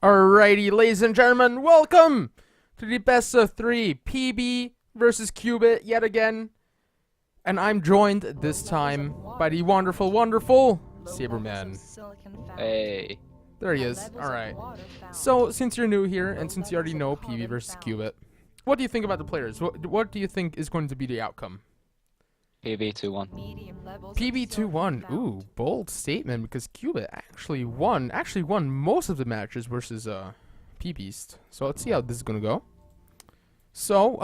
Alrighty, ladies and gentlemen, welcome to the best of three PB versus Cubit yet again. And I'm joined this time by the wonderful Saberman. Hey. There he is. Alright. So, since you're new here, and since you already know PB versus Cubit, what do you think about the players? What do you think is going to be the outcome? PB 2-1. PB 2-1. Ooh, bold statement because Cubit actually won most of the matches versus pbeast. So let's see how this is gonna go. So,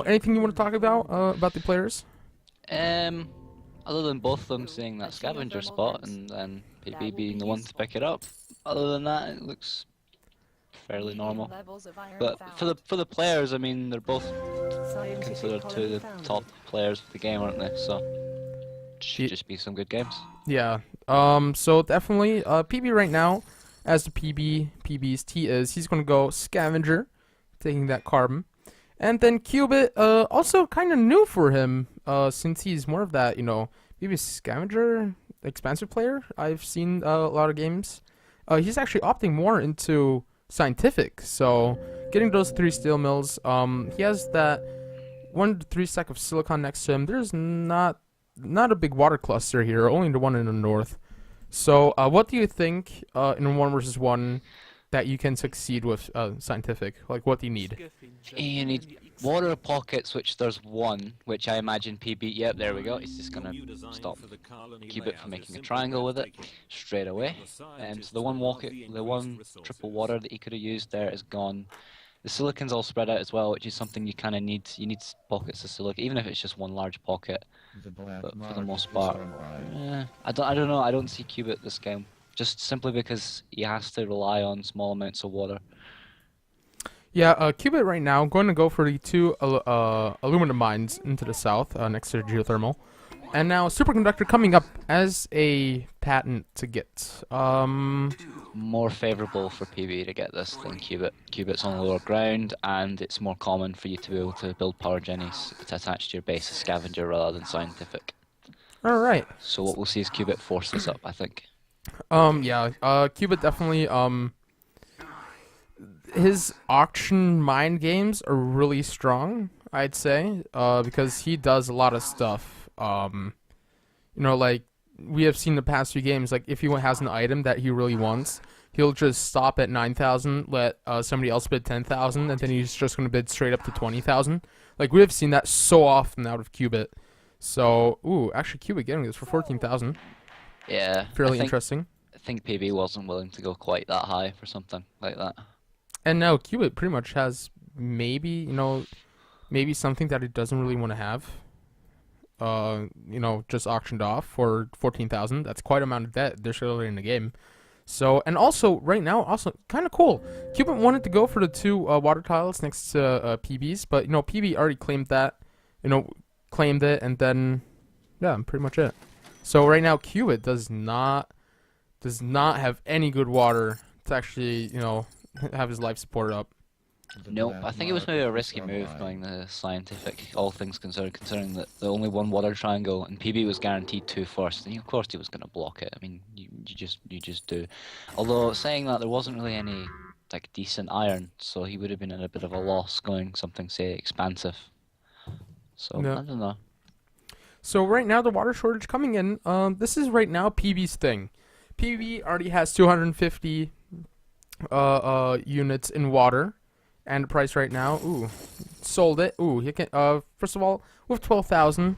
anything you want to talk about the players? Other than both of them seeing that scavenger spot and then PB being the one to pick it up, other than that, it looks fairly normal. But for the players, I mean, they're both considered two of the top players of the game, aren't they? So should just be some good games. Yeah. So definitely, PB right now, as the pbeast he's gonna go scavenger, taking that carbon, and then Cubit, also kind of new for him, since he's more of that, maybe scavenger expansive player. I've seen a lot of games. He's actually opting more into scientific, so getting those 3 steel mills. He has that 1 to 3 stack of silicon next to him. There's not a big water cluster here, only the one in the north. So what do you think in 1 versus 1 that you can succeed with scientific? Like, what do you need? You need water pockets, which there's one, which I imagine PB. Yep, there we go. He's just gonna stop Cubit from making a triangle with it straight away. So the one triple water that he could have used there is gone. The silicon's all spread out as well, which is something you kind of need. You need pockets of silicon, even if it's just one large pocket. But for the most part, I don't know. I don't see Cubit this game, just simply because he has to rely on small amounts of water. Yeah, Cubit right now going to go for the 2 aluminum mines into the south, next to the geothermal. And now superconductor coming up as a patent to get. More favourable for PB to get this than Cubit. Cubit's on the lower ground, and it's more common for you to be able to build power jennies to attach to your base as scavenger rather than scientific. Alright. So what we'll see is Cubit force this up, I think. Yeah, Cubit definitely, his auction mine games are really strong, I'd say, because he does a lot of stuff. Like we have seen the past few games, like if he has an item that he really wants, he'll just stop at 9,000, let somebody else bid 10,000, and then he's just going to bid straight up to 20,000. Like, we have seen that so often out of Cubit. So, actually Cubit getting this for 14,000. Yeah. Fairly interesting. I think PB wasn't willing to go quite that high for something like that. And now Cubit pretty much has maybe something that he doesn't really want to have. Just auctioned off for 14,000. That's quite an amount of debt this early in the game. So, and also right now, also kind of cool. Cubit wanted to go for the 2 water tiles next to PB's, but PB already claimed that, claimed it, and then yeah, pretty much it. So right now, Cubit does not have any good water to actually have his life support up. Nope, I think it was maybe a risky move going the scientific, all things considered, considering that the only 1 water triangle and PB was guaranteed 2 first, and of course he was going to block it. I mean, you just do. Although saying that, there wasn't really any like decent iron, so he would have been at a bit of a loss going something, say, expansive. So yeah. I don't know. So right now the water shortage coming in. This is right now PB's thing. PB already has 250 units in water. And the price right now, sold it. He can. First of all, with 12,000,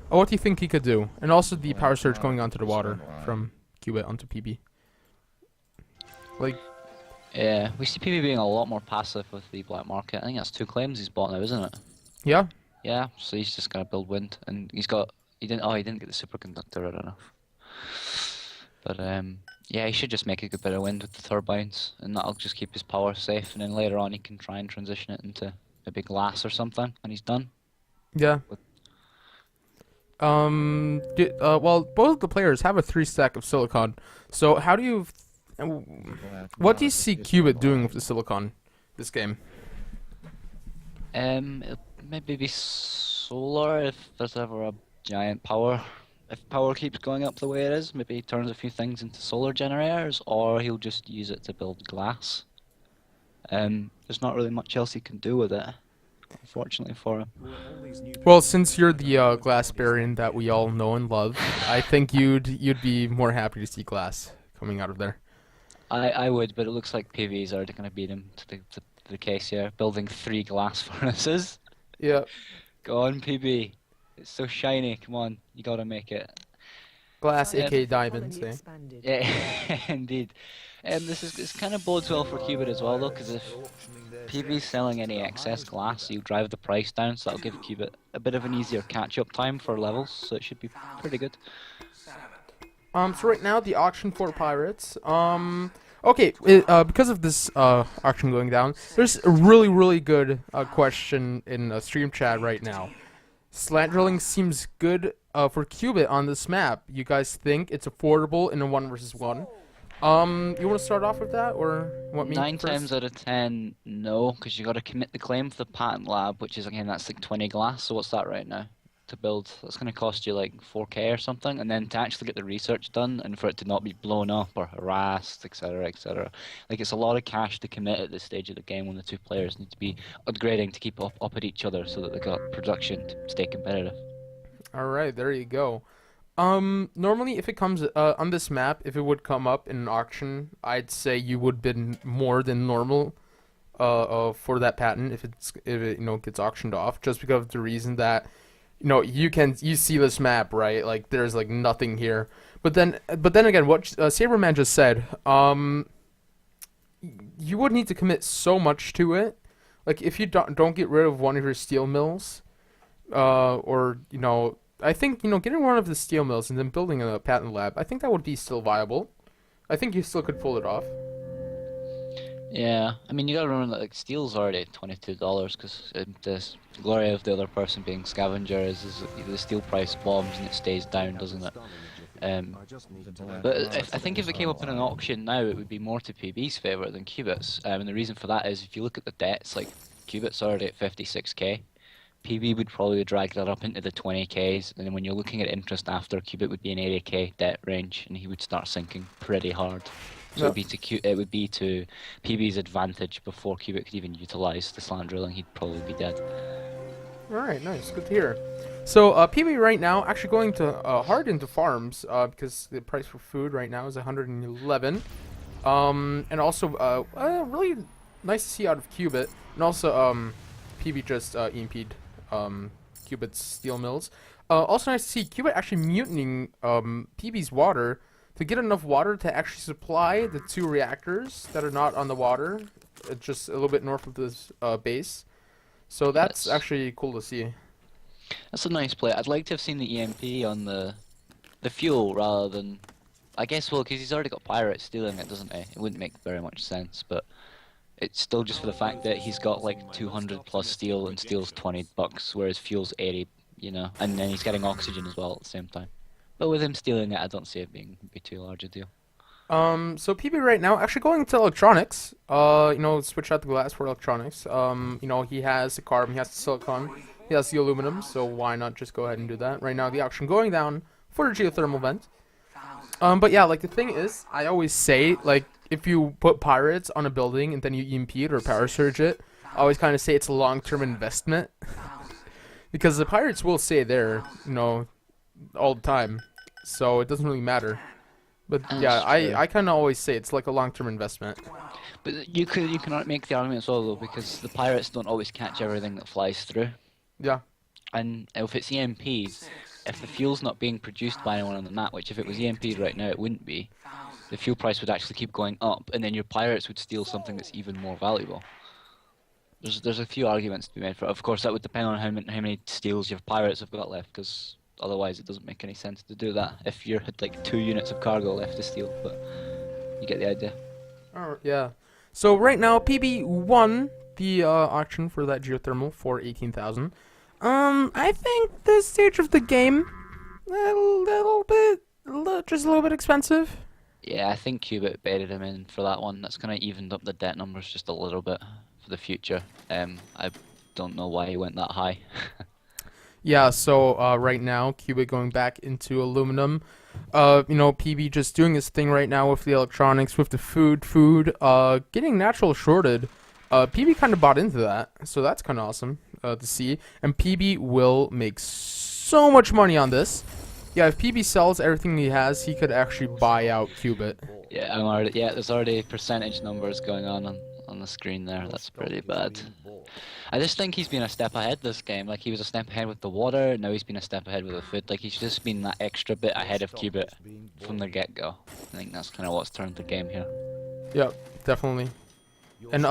what do you think he could do? And also the power surge going onto the water from Cubit onto PB. Like, yeah, we see PB being a lot more passive with the black market. I think that's 2 claims he's bought now, isn't it? Yeah. Yeah. So he's just gonna build wind, and he didn't get the superconductor right enough. But yeah, he should just make a good bit of wind with the turbines, and that'll just keep his power safe, and then later on he can try and transition it into a big glass or something, and he's done. Yeah. Well, both of the players have a 3 stack of silicon, so how do you... what do you see Cubit doing with the silicon this game? It'll maybe be solar if there's ever a giant power if power keeps going up the way it is, maybe he turns a few things into solar generators, or he'll just use it to build glass. There's not really much else he can do with it, unfortunately for him. Well, since you're the Glassbarian that we all know and love, I think you'd be more happy to see glass coming out of there. I would, but it looks like PV's already going to beat him to the case here, building 3 glass furnaces. Yeah, Go on, PB. It's so shiny. Come on, you gotta make it. glass, Yep. aka diamonds. Eh? Yeah, indeed. This kind of bodes well for Cubit as well, though, because if PB's selling any excess glass, you drive the price down, so that'll give Cubit a bit of an easier catch-up time for levels, so it should be pretty good. So right now the auction for pirates. Okay, because of this auction going down, there's a really good question in stream chat right now. Slant drilling seems good for Cubit on this map. You guys think it's affordable in a 1 versus 1? You want to start off with that, or what? Me 9 first? times out of 10, no, because you got to commit the claim for the patent lab, which is again that's like 20 glass. So what's that right now? To build, that's going to cost you like 4k or something, and then to actually get the research done and for it to not be blown up or harassed, etc., etc. Like it's a lot of cash to commit at this stage of the game when the 2 players need to be upgrading to keep up at each other so that they got production to stay competitive. All right, there you go. Normally, if it comes on this map, if it would come up in an auction, I'd say you would bid more than normal, for that patent if it gets auctioned off, just because of the reason that you see this map, right? Like there's like nothing here, but then again, what Saberman just said, you would need to commit so much to it. Like if you don't get rid of one of your steel mills, or I think getting one of the steel mills and then building a patent lab, I think that would be still viable. I think you still could pull it off. Yeah, I mean you gotta remember that like steel's already $22 because the glory of the other person being scavenger is the steel price bombs and it stays down, doesn't it? But I think if it came up in an auction now, it would be more to PB's favour than Cubit's. And the reason for that is if you look at the debts, like Cubit's already at 56k. PB would probably drag that up into the 20ks, and then when you're looking at interest after, Cubit would be an 80k debt range, and he would start sinking pretty hard. So it would be to PB's advantage before Cubit could even utilize the slant drilling. He'd probably be dead. All right, nice, good to hear. So PB right now actually going to hard into farms because the price for food right now is 111. And also really nice to see out of Cubit, and also PB just EMP'd Cubit's steel mills. Also nice to see Cubit actually mutinying PB's water to get enough water to actually supply the 2 reactors that are not on the water, just a little bit north of this base. So that's actually cool to see. That's a nice play. I'd like to have seen the EMP on the fuel rather than, I guess, well, because he's already got pirates stealing it, doesn't he? It wouldn't make very much sense, but it's still just for the fact that he's got like 200 plus steel and steel's $20, whereas fuel's 80, and then he's getting oxygen as well at the same time. But with him stealing it, I don't see it being too large a deal. So PB right now actually going to electronics. Switch out the glass for electronics. He has the carbon, he has the silicon, he has the aluminum, so why not just go ahead and do that? Right now the auction going down for the geothermal vent. But yeah, like the thing is, I always say, like, if you put pirates on a building and then you EMP it or power surge it, I always kind of say it's a long-term investment. Because the pirates will stay there, all the time. So it doesn't really matter. But yeah, I kind of always say it's like a long-term investment. But you can make the argument as well, though, because the pirates don't always catch everything that flies through. Yeah. And if it's EMPs, if the fuel's not being produced by anyone on the map, which if it was EMP'd right now it wouldn't be, the fuel price would actually keep going up, and then your pirates would steal something that's even more valuable. There's a few arguments to be made for it. Of course, that would depend on how many steals your pirates have got left, because otherwise it doesn't make any sense to do that if you had like 2 units of cargo left to steal, but you get the idea. Alright, yeah. So right now, PB won the auction for that geothermal for 18,000. I think this stage of the game, just a little bit expensive. Yeah, I think Cubit baited him in for that one. That's kind of evened up the debt numbers just a little bit for the future. I don't know why he went that high. Yeah, so right now, Cubit going back into aluminum. PB just doing his thing right now with the electronics, with the food, getting natural shorted. PB kind of bought into that, so that's kind of awesome to see. And PB will make so much money on this. Yeah, if PB sells everything he has, he could actually buy out Cubit. Yeah, I'm already. Yeah, there's already percentage numbers going on the screen there. That's pretty bad. I just think he's been a step ahead this game. Like he was a step ahead with the water, now he's been a step ahead with the food. Like he's just been that extra bit ahead of Cubit from the get-go. I think that's kind of what's turned the game here. Yep, definitely. And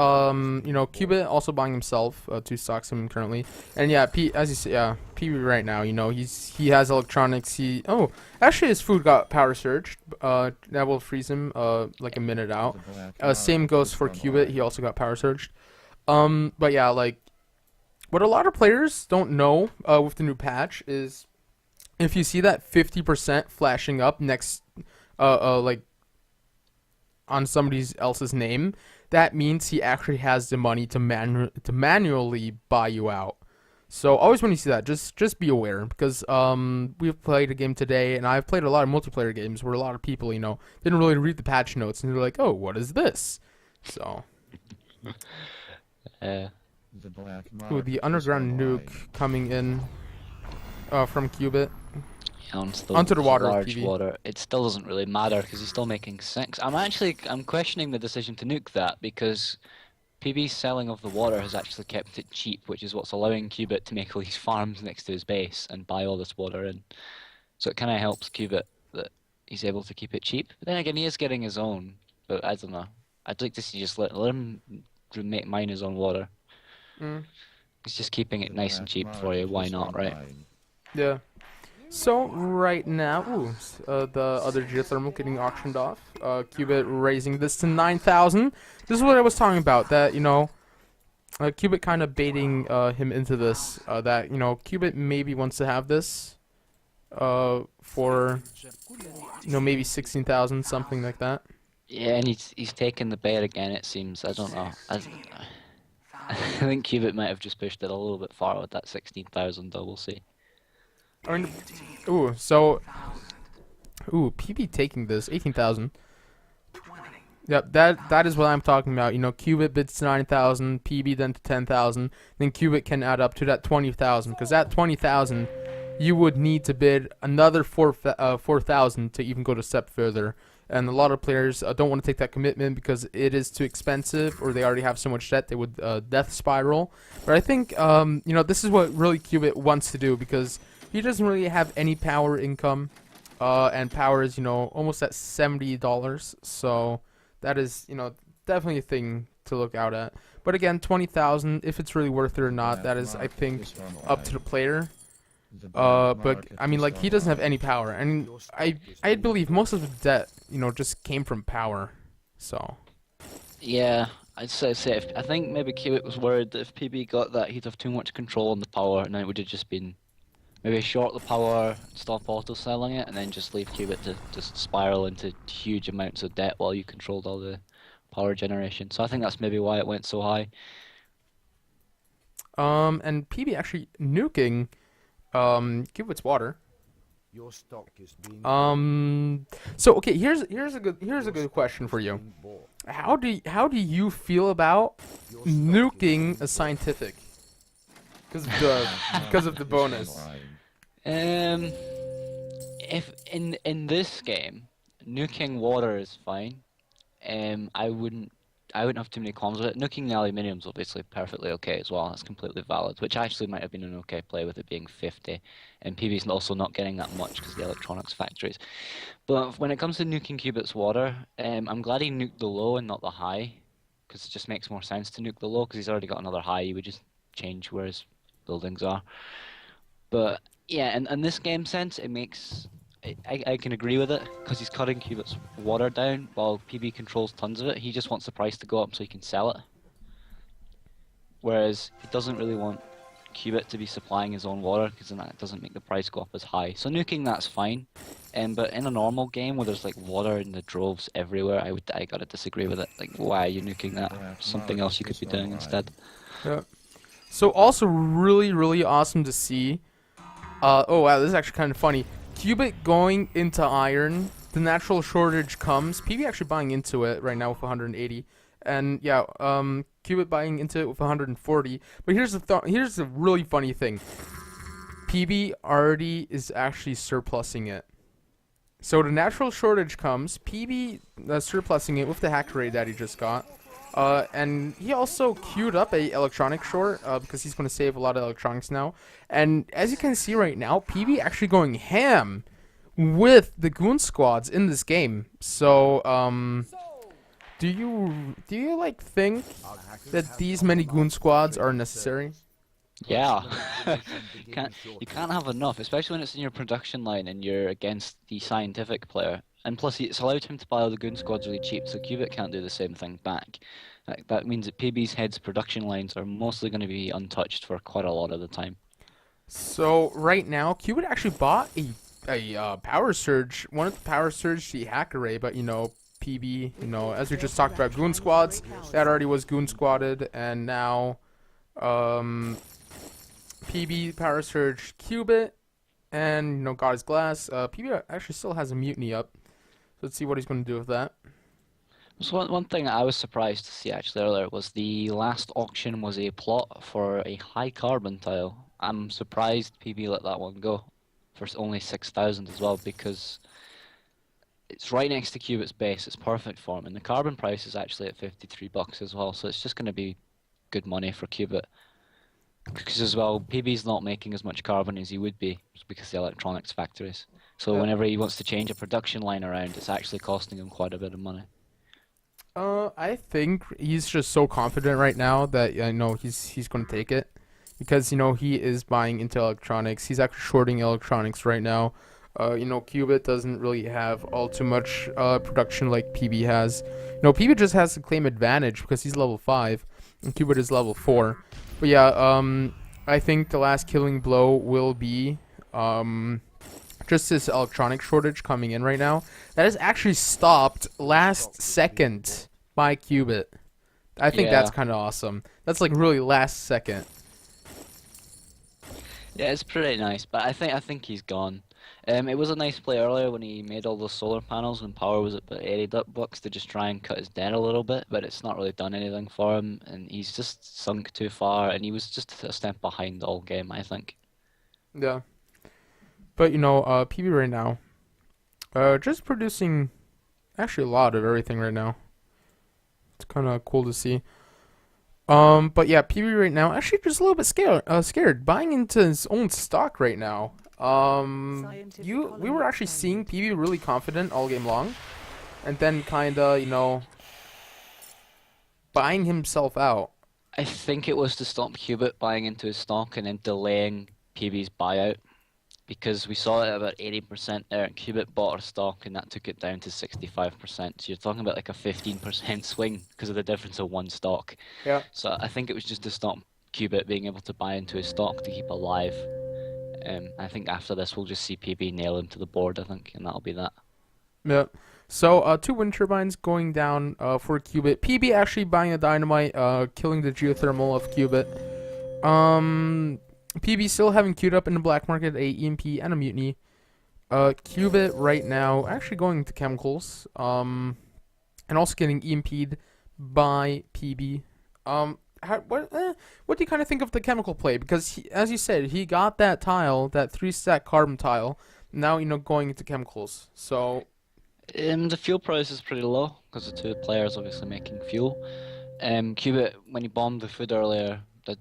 Cubit also buying himself 2 stocks him currently. And yeah, as you say, yeah, PB right now, he has electronics. Actually his food got power surged. That will freeze him like a minute out. Same goes for Cubit. He also got power surged. But yeah, like what a lot of players don't know with the new patch is if you see that 50% flashing up next like on somebody else's name, that means he actually has the money to manually buy you out. So always when you see that, just be aware because we've played a game today, and I've played a lot of multiplayer games where a lot of people didn't really read the patch notes, and they're like, oh, what is this? So Uh, ooh, the underground nuke coming in from Cubit onto the water. large PB. water. It still doesn't really matter because he's still making 6. I'm questioning the decision to nuke that because PB's selling of the water has actually kept it cheap, which is what's allowing Cubit to make all these farms next to his base and buy all this water in. So it kind of helps Cubit that he's able to keep it cheap. But then again, he is getting his own. But I don't know. I'd like to see just let him mine his own water. Mm, He's just keeping it nice and cheap for you. Why not, right? yeah. So right now, the other geothermal getting auctioned off. Cubit raising this to 9,000. This is what I was talking about. That Cubit kind of baiting him into this. That Cubit maybe wants to have this for maybe 16,000, something like that. Yeah, and he's taken the bait again. It seems. I don't know. I think Cubit might have just pushed it a little bit far with that 16,000. Though we'll see. I mean, PB taking this 18,000. Yep, that is what I'm talking about. Cubit bids to 9,000, PB then to 10,000. Then Cubit can add up to that 20,000, because that 20,000, you would need to bid another 4,000 to even go a step further. And a lot of players don't want to take that commitment because it is too expensive, or they already have so much debt they would death spiral. But I think this is what really Cubit wants to do because he doesn't really have any power income, and power is almost at $70. So that is definitely a thing to look out at. But again, 20,000, if it's really worth it or not, that is I think up to the player. But I mean, like, he doesn't have any power, and I believe most of the debt just came from power. So Yeah, I'd say I think maybe Cubit was worried that if PB got that, he'd have too much control on the power, and then it would have just been maybe short the power, stop auto selling it, and then just leave Cubit to just spiral into huge amounts of debt while you controlled all the power generation. So I think that's maybe why it went so high. and PB actually nuking Cubit's water. Your stock is being So okay, here's a good question for you. How do you feel about nuking a scientific? Because of the bonus. If in this game, nuking water is fine. I wouldn't have too many qualms with it. Nuking the aluminium's obviously perfectly okay as well. That's completely valid, which actually might have been an okay play with it being 50. And PB's also not getting that much because the electronics factories. But when it comes to nuking Cubit's water, I'm glad he nuked the low and not the high, because it just makes more sense to nuke the low because he's already got another high. He would just change where his buildings are. But yeah, in this game sense, it makes I can agree with it because he's cutting Cubit's water down while PB controls tons of it. He just wants the price to go up so he can sell it. Whereas he doesn't really want Cubit to be supplying his own water because then that doesn't make the price go up as high. So nuking that's fine. But in a normal game where there's like water in the droves everywhere, I gotta disagree with it. Like, why are you nuking that? Something else you could be doing instead. Yeah. So also really awesome to see. Oh wow, this is actually kind of funny. Cubit going into iron. The natural shortage comes. PB actually buying into it right now with 180, and yeah, Cubit buying into it with 140. But here's the really funny thing. PB already is actually surplusing it. So the natural shortage comes. PB surplusing it with the hack rate that he just got. And he also queued up a electronic short because he's going to save a lot of electronics now. And as you can see right now, PB actually going ham with the goon squads in this game. So do you like think that these many goon squads are necessary? Yeah, you can't have enough, especially when it's in your production line and you're against the scientific player. And plus, it's allowed him to buy all the goon squads really cheap, so Cubit can't do the same thing back. That means that PB's head's production lines are mostly going to be untouched for quite a lot of the time. So right now, Cubit actually bought a power surge, one of the power surge the hack array, but PB, as we just talked about goon squads, that already was goon squatted, and now PB power surge Cubit, and got his glass. PB actually still has a mutiny up, so let's see what he's going to do with that. So one thing I was surprised to see actually earlier was the last auction was a plot for a high carbon tile. I'm surprised PB let that one go for only 6,000 as well, because it's right next to Cubit's base. It's perfect for him, and the carbon price is actually at 53 bucks as well. So it's just going to be good money for Cubit. Because as well, PB's not making as much carbon as he would be because of the electronics factories. So whenever he wants to change a production line around, it's actually costing him quite a bit of money. I think he's just so confident right now that I know he's going to take it, because he is buying into electronics. He's actually shorting electronics right now. Cubit doesn't really have all too much production like PB has. PB just has to claim advantage because he's level 5 and Cubit is level 4. But yeah, I think the last killing blow will be just this electronic shortage coming in right now. That is actually stopped last second by Cubit. I think that's kind of awesome. That's like really last second. Yeah, it's pretty nice, but I think he's gone. It was a nice play earlier when he made all those solar panels when power was at about 80 bucks to just try and cut his debt a little bit, but it's not really done anything for him, and he's just sunk too far, and he was just a step behind all game, I think. Yeah. But PB right now, just producing actually a lot of everything right now. It's kind of cool to see. But yeah, PB right now actually just a little bit scared, buying into his own stock right now. We were actually seeing PB really confident all game long, and then kinda buying himself out. I think it was to stop Cubit buying into his stock and then delaying PB's buyout, because we saw it at about 80% there, and Cubit bought our stock and that took it down to 65%. So you're talking about like a 15% swing because of the difference of one stock. Yeah. So I think it was just to stop Cubit being able to buy into his stock to keep alive. I think after this we'll just see PB nail him to the board, I think, and that'll be that. Yeah. So 2 wind turbines going down for Cubit. PB actually buying a dynamite, killing the geothermal of Cubit. PB still having queued up in the black market a EMP and a mutiny. Cubit right now actually going to chemicals. And also getting EMP'd by PB. What do you kind of think of the chemical play? Because as you said, he got that tile, that 3-stack carbon tile. Now going into chemicals. So the fuel price is pretty low because the 2 players obviously making fuel. Cubit, when he bombed the food earlier, that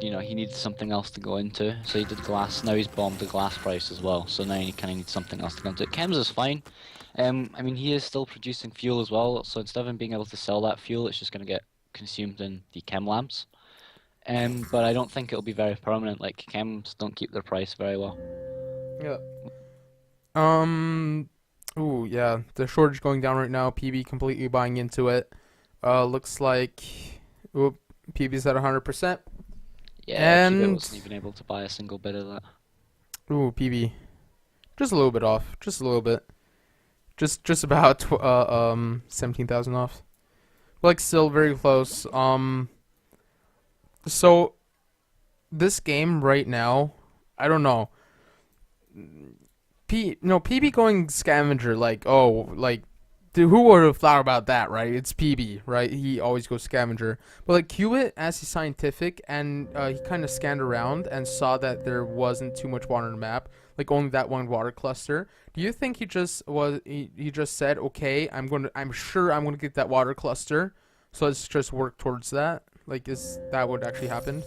he needed something else to go into, so he did glass. Now he's bombed the glass price as well, so now he kind of needs something else to go into. Chems is fine. I mean, he is still producing fuel as well, so instead of him being able to sell that fuel, it's just going to get consumed in the chem labs. But I don't think it'll be very permanent. Like, chems don't keep their price very well. yeah. Ooh, yeah. The shortage going down right now. PB completely buying into it. Looks like PB's at 100%. Yeah, and Cubit wasn't even able to buy a single bit of that. Ooh, PB. Just a little bit off. Just a little bit. Just about 17,000 off. Like, still very close. So this game right now, I don't know. PB going scavenger, like, oh, like, dude, who would have thought about that, right? It's PB, right? He always goes scavenger. But like Cubit, as he's scientific, and he kind of scanned around and saw that there wasn't too much water on the map, like only that one water cluster. Do you think he just said, okay, I'm sure I'm gonna get that water cluster, so let's just work towards that? Like, is that what actually happened?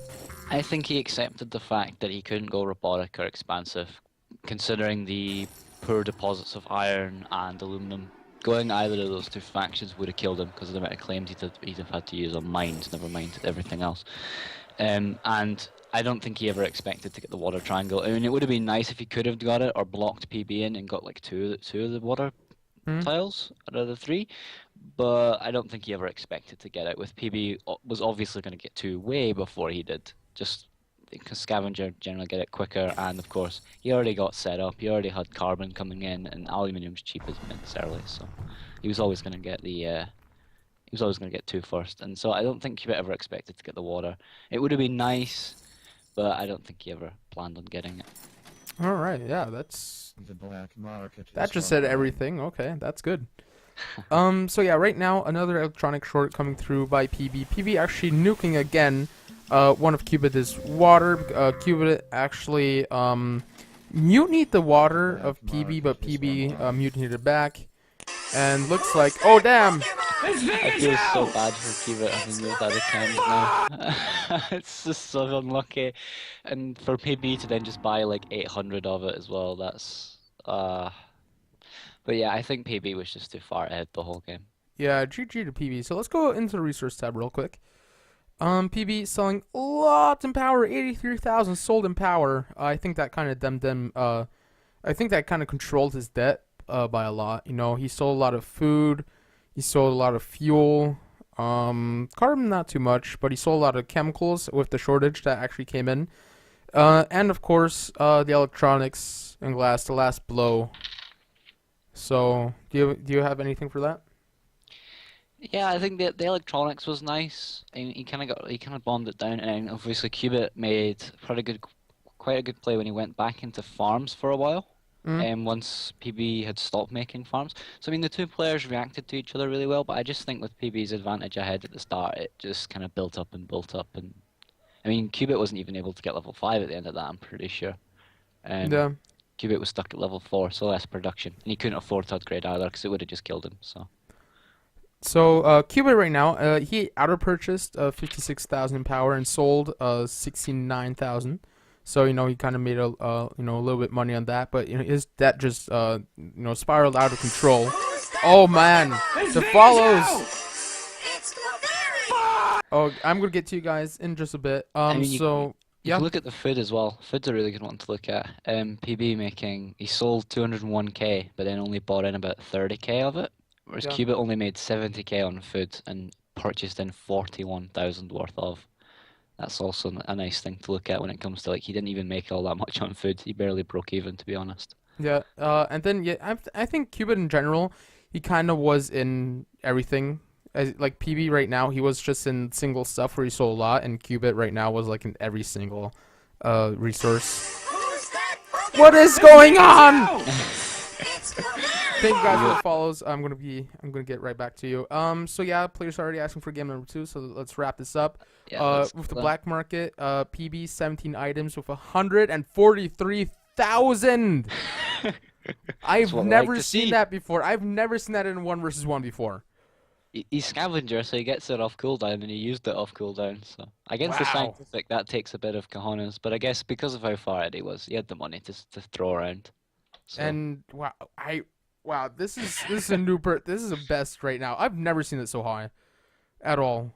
I think he accepted the fact that he couldn't go robotic or expansive, considering the poor deposits of iron and aluminum. Going either of those two factions would have killed him because of the amount of claims he'd have had to use on mines, never mind everything else. And I don't think he ever expected to get the water triangle. I mean, it would have been nice if he could have got it or blocked PB in and got like two of the water Hmm? tiles out of the three, but I don't think he ever expected to get it. With PB was obviously going to get two way before he did, just because scavenger generally get it quicker, and of course he already got set up. He already had carbon coming in, and aluminium's cheap as mints early, so he was always going to get he was always going to get two first, and so I don't think he ever expected to get the water. It would have been nice, but I don't think he ever planned on getting it. All right, yeah, The black market. that just said everything. Okay, that's good. So yeah, right now another electronic short coming through by PB. PB actually nuking again. One of Cubit is water. Cubit actually mutinied the water of PB, but PB mutinied it back. And looks like, oh damn! I feel so bad for Kiva having those other cans now. It's just so unlucky. And for PB to then just buy like 800 of it as well, that's but yeah, I think PB was just too far ahead the whole game. Yeah, GG to PB. So let's go into the resource tab real quick. PB selling lots in power, 83,000 sold in power. I think that kind of I think that kind of controlled his debt by a lot. You know, he sold a lot of food, he sold a lot of fuel, carbon not too much, but he sold a lot of chemicals with the shortage that actually came in. And of course, the electronics and glass, the last blow. So, do you have anything for that? Yeah, I think the electronics was nice. And he kind of bombed it down, and obviously Cubit made quite a good play when he went back into farms for a while. Mm? And once PB had stopped making farms, so I mean the two players reacted to each other really well. But I just think with PB's advantage ahead at the start, it just kind of built up and built up. And I mean Cubit wasn't even able to get level 5 at the end of that. I'm pretty sure. Um, Yeah. Cubit was stuck at level 4, so less production, and he couldn't afford to upgrade either because it would have just killed him. So. So, Cubit right now, he outer purchased 56,000 power and sold 69,000. So, you know, he kind of made a little bit money on that, but you know, his debt just spiraled out of control. Oh man, the follows. Oh, I'm gonna get to you guys in just a bit. I mean, So you yeah, can look at the food as well. Food's a really good one to look at. PB he sold 201k, but then only bought in about 30k of it. Whereas yeah, Cubit only made 70k on food and purchased in 41,000 worth of. That's also a nice thing to look at when it comes to like he didn't even make all that much on food. He barely broke even, to be honest. yeah. And then yeah, I think Cubit in general, he kind of was in everything. As, like PB right now, he was just in single stuff where he sold a lot, and Cubit right now was like in every single resource. What is going on? Thank you guys for the follows. I'm gonna get right back to you. So yeah, players are already asking for game number 2, so let's wrap this up. Yeah, let's With do the that. black market, PB 17 items with 143,000. I've what I like never to seen see. that before. I've never seen that in 1 versus 1 before. He's scavenger, so he gets it off cooldown, and he used it off cooldown. So against the Wow. scientific, that takes a bit of cojones. But I guess because of how far ahead he was, he had the money to throw around. So. And wow, this is a this is a best right now. I've never seen it so high, at all.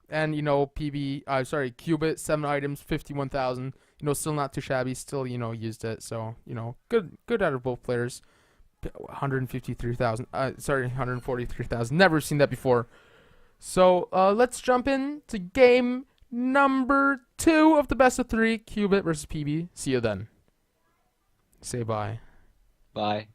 And you know, Cubit 7 items, 51,000. You know, still not too shabby. Still, you know, used it. So you know, good out of both players. 153,000. 143,000. Never seen that before. So let's jump in to game number 2 of the best of 3, Cubit versus PB. See you then. Say bye. Bye.